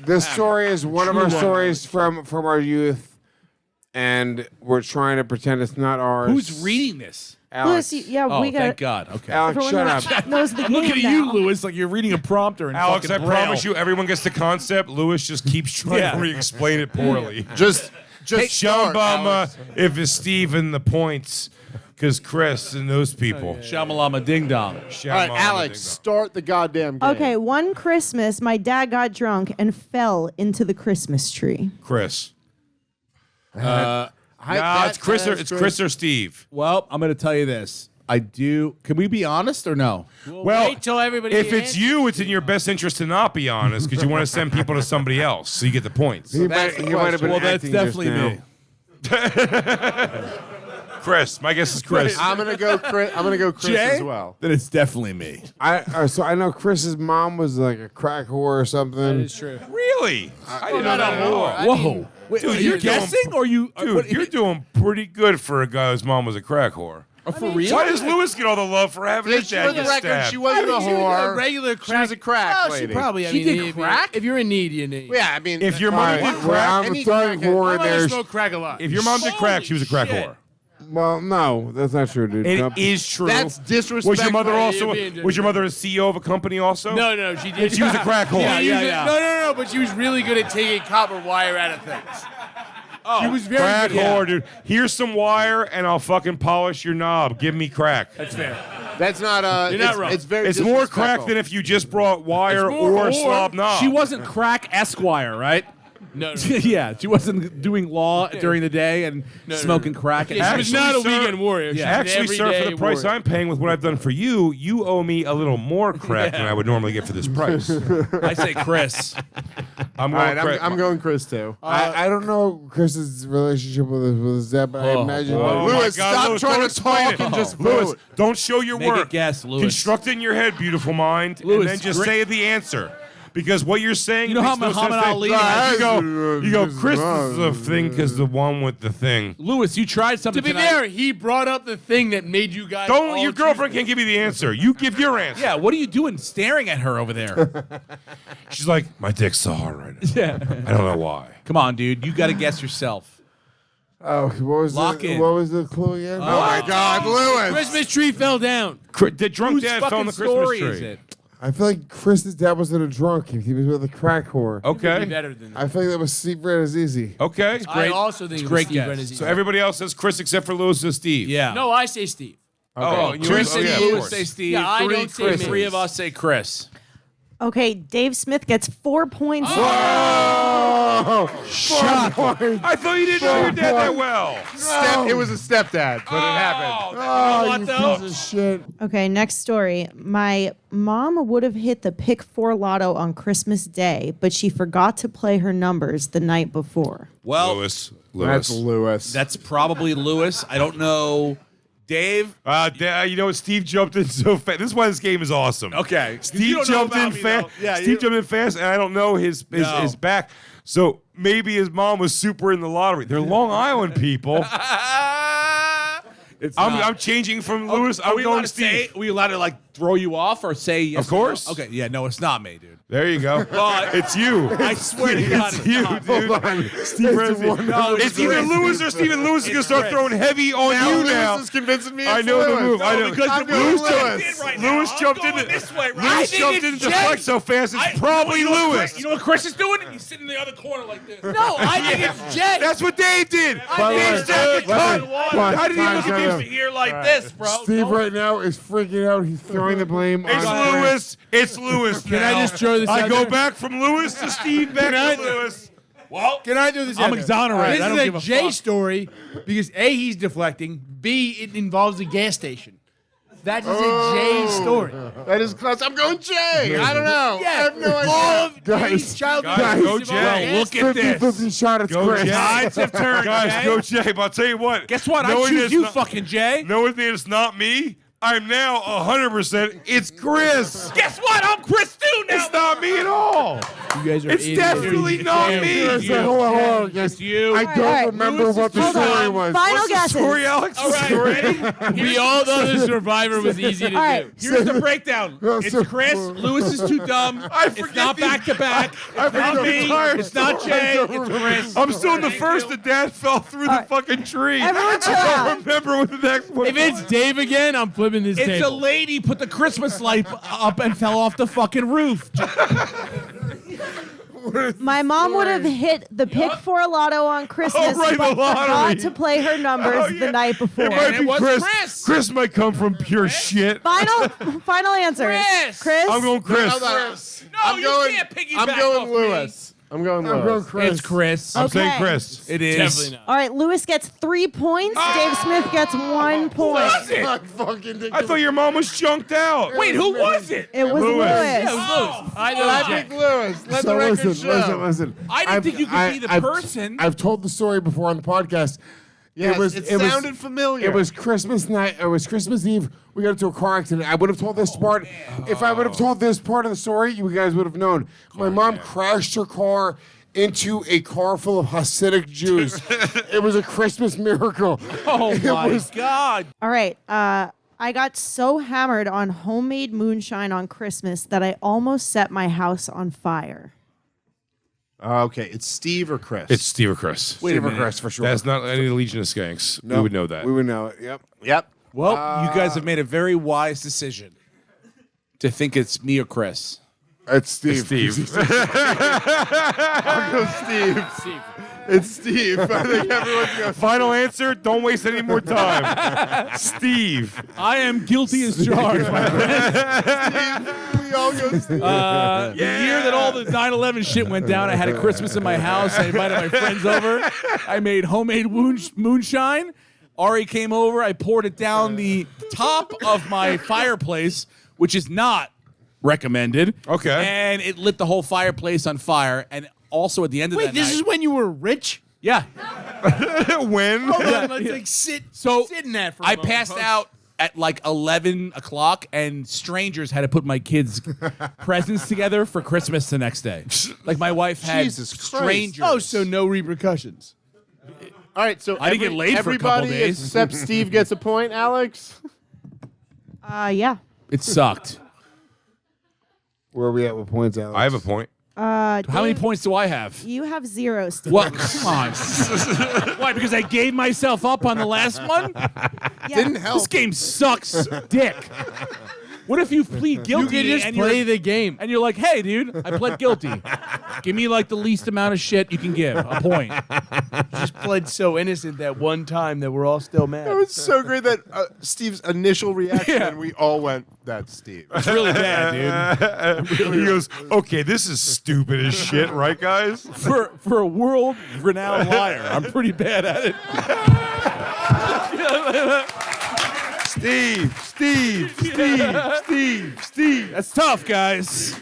This story is one of our stories from our youth, and we're trying to pretend it's not ours. Who's reading this? Alex. Lewis, we got. Thank God. Okay. Alex, shut up. Knows the I'm looking at game you, now. Lewis, like you're reading a prompter. In Alex, I fucking Braille. promise you, everyone gets the concept. Lewis just keeps trying to re-explain it poorly. Just Shambama, if it's Steve and the points, because Chris and those people. Shamalama ding dong. All right, Alex, start the goddamn game. Okay, one Christmas, my dad got drunk and fell into the Christmas tree. Chris. It's It's Chris or Steve. Well, I'm going to tell you this. I do. Can we be honest or no? Well, wait till everybody if it's you, it's in your best interest to not be honest because you want to send people to somebody else so you get the points. He might have been Well, that's acting definitely just now. me. Chris, my guess is Chris. I'm gonna go Chris. I'm gonna go Chris Jay? as well. Then it's definitely me. So I know Chris's mom was like a crack whore or something. That is true. Really? I didn't know that at all. Whoa. Wait, Dude, are you you're guessing or you? Dude, you're doing pretty good for a guy whose mom was a crack whore. Oh, for real? Why does Lewis get all the love for having his For dad the get record, stabbed? she wasn't a whore. regular She was a crack Well, lady. she probably. I She mean, did if- crack? If you're in need, you need. Yeah, I mean, If your mom did crack, I'm any throwing crackhead- whore in I there. smoke crack a lot. if your mom did crack, she was a crack shit. whore. Well, no, that's not true, dude. It is true. That's disrespectful. Was your mother Yeah, also? you're being Was your mother a CEO of a company also? No, she did. She was a crack whore. Yeah. No, but she was really good at taking copper wire out of things. She was very Crack good. whore, dude. Here's some wire, and I'll fucking polish your knob. Give me crack. That's fair. That's not. You're not wrong. It's very. It's more crack disrespectful. than if you just brought wire It's more or whore. slob knob. She wasn't crack Esquire, right? No. Yeah, she wasn't doing law during the day and smoking crack. Yeah, she was Actually, not a sir- weekend warrior. She was an Actually, sir, for the everyday price warrior. I'm paying with what I've done for you, you owe me a little more crack than I would normally get for this price. I say Chris. I'm All going right, crack. I'm going Chris too. I don't know Chris's relationship with his dad, but I imagine. Oh, Lewis, my God, stop Lewis, trying don't to explain talk it. and just Lewis, vote. don't show your Make a work. guess, Lewis. Construct it in your head, beautiful mind, Lewis, and then just great- say the answer. Because what you're saying, You know how makes no Muhammad sense. Ali- You go, Chris is the thing because the one with the thing. Lewis, you tried something To be tonight. fair, he brought up the thing that made you guys. all Your girlfriend can't give you the answer. You give your answer. Yeah, what are you doing staring at her over there? She's like, my dick's so hard right now. Yeah. I don't know why. Come on, dude. You got to guess yourself. Oh, Lock in. what was the clue again? Oh my God, Lewis! Christmas tree fell down. The drunk Whose dad fell on fucking the Christmas story tree. is it? I feel like Chris's dad wasn't a drunk. He was with a crack whore. Be Okay. better than that. I feel like that was Steve Rannazzisi. Okay. I also think it was great Steve guess. Rannazzisi. So everybody else says Chris except for Lewis and Steve. Yeah. No, I say Steve. Oh, you Chris and yeah, of Lewis course. say Steve. Yeah, I three don't say Chris. me. Three of us say Chris. Okay, Dave Smith gets 4 points. Shot. I thought you didn't know your dad that well. It was a stepdad, but it happened. Oh, you piece of shit. Okay, next story. My mom would have hit the pick 4 lotto on Christmas Day, but she forgot to play her numbers the night before. Well, Lewis. That's Lewis. that's probably Lewis. I don't know. Dave? You know what? Steve jumped in so fast. This is why this game is awesome. Okay. Steve jumped in fast. Steve jumped in fast, and I don't know his back. So maybe his mom was super in the lottery. They're Long Island people. I'm changing from Lewis. Are I'm we going allowed to Steve. say? Are we allowed to like throw you off or say yes? Of course. Okay. Yeah. No, it's not me, dude. There you go. But It's you. I swear to God, It's you, not. dude. Steve Ramsey. No, It's either Lewis or Steven. Lewis is going to start throwing heavy on you Lewis now. is convincing me. I it's know the Lewis. move. I know. because I'm you're going Lewis Lewis. Lewis jumped in. Lewis jumped in to deflect so fast. It's probably Lewis. You know what Chris is doing? He's sitting in the other corner like this. No, I think it's Jay. That's what Dave did. By the way, Dave said the cut. How did he look at time, me? Here like this, bro. Steve right now is freaking out. He's throwing the blame It's on Lewis. It's Lewis. Can I just throw this I out go there? back from Lewis to Steve. Back to Lewis. Well, Can I do this? I'm out there? exonerated. I don't This give a is a Jay fuck. story because A, he's deflecting. B, it involves a gas station. That is a Jay story. That is close. I'm going Jay. I don't know. I have no idea. All of Guys, Jay's childhood guys, memories go involve Jay. gas Look at this. 50-50 shot. It's Go Chris. Jay. Tides have turned, Guys, Jay. go Jay. But I'll tell you what. Guess what? I knowing choose it's you, not- fucking Jay. Knowing that it's not me, I'm now 100%. It's Chris. Guess what? I'm Chris too now. It's not me at all. You guys are It's idiots. definitely not me. Hold on. Yes, you. I don't right. remember what the Hold on. story was. Final What's the guesses. story, Alex? All right, ready? We all know the Survivor was easy to All right. do. Here's the breakdown. It's Chris. Lewis is too dumb. It's not back to back. It's not me. It's not Jay. It's Chris. I'm still in the first. The dad fell through the fucking tree. Everyone chill I out. don't remember what the next one If it's Dave again, I'm flipping this It's a table. lady put the Christmas light up and fell off the fucking roof. My mom would have hit the pick 4 lotto on Christmas, right, the but forgot lottery. to play her numbers Oh, yeah. the night before. It might it be was Chris. Chris. Chris might come from pure shit. Final answers. Chris. I'm going Chris. Hold on. No, I'm you going, can't piggyback I'm going off Lewis. I'm going Lewis. It's Chris. I'm saying Okay. Chris. It is. Definitely not. All right, Lewis gets 3 points. Dave Smith gets 1 point. I thought your mom was chunked out. Wait, who was it? It was Lewis. Lewis. Yeah, it was Lewis. I know I Jack. picked Lewis. Let the record show. Listen. I didn't think you could be the person. I've told the story before on the podcast. Yes, it was. it It was. sounded familiar. It was Christmas night. It was Christmas Eve. We got into a car accident. I would have told this part. If I would have told this part of the story, you guys would have known. My mom crashed her car into a car full of Hasidic Jews. It was a Christmas miracle. Oh my God. All right. I got so hammered on homemade moonshine on Christmas that I almost set my house on fire. Okay, it's Steve or Chris. It's Steve or Chris. Steve or Chris for sure. That's not any Legion of Skanks. No, We would know that. We would know it. Yep. Yep. Well, you guys have made a very wise decision to think it's me or Chris. It's Steve. Steve. I'll go Steve. It's Steve. I think everyone's going. Final answer. Don't waste any more time. Steve. I am guilty as charged, my friend. We all go Steve. The year that all the 9/11 shit went down, I had a Christmas in my house. I invited my friends over. I made homemade moonshine. Ari came over. I poured it down the top of my fireplace, which is not recommended. Okay. And it lit the whole fireplace on fire. And also at the end of that Wait, this night, is when you were rich? yeah. When? Hold on, let's like sit in that for a I moment, passed folks. out at like 11 o'clock, and strangers had to put my kids' presents together for Christmas the next day. Like my wife had Jesus Christ. strangers. Oh, so no repercussions. All right, so I didn't get laid for a couple everybody days. except Steve gets a point, Alex? Yeah. It sucked. Where are we at with points, Alex? I have a point. How many points do I have? You have 0, Steve. Well, come on. Why? Because I gave myself up on the last one? Yeah. Didn't help. This game sucks dick. What if you plead guilty You can just and play you're, the game. and you're like, hey, dude, I pled guilty. Give me like the least amount of shit you can give. A point. Just pled so innocent that one time that we're all still mad. It was so great that Steve's initial reaction, Yeah. and we all went, that's Steve. It's really bad, dude. He goes, okay, this is stupid as shit, right, guys? For a world-renowned liar, I'm pretty bad at it. Steve. That's tough, guys.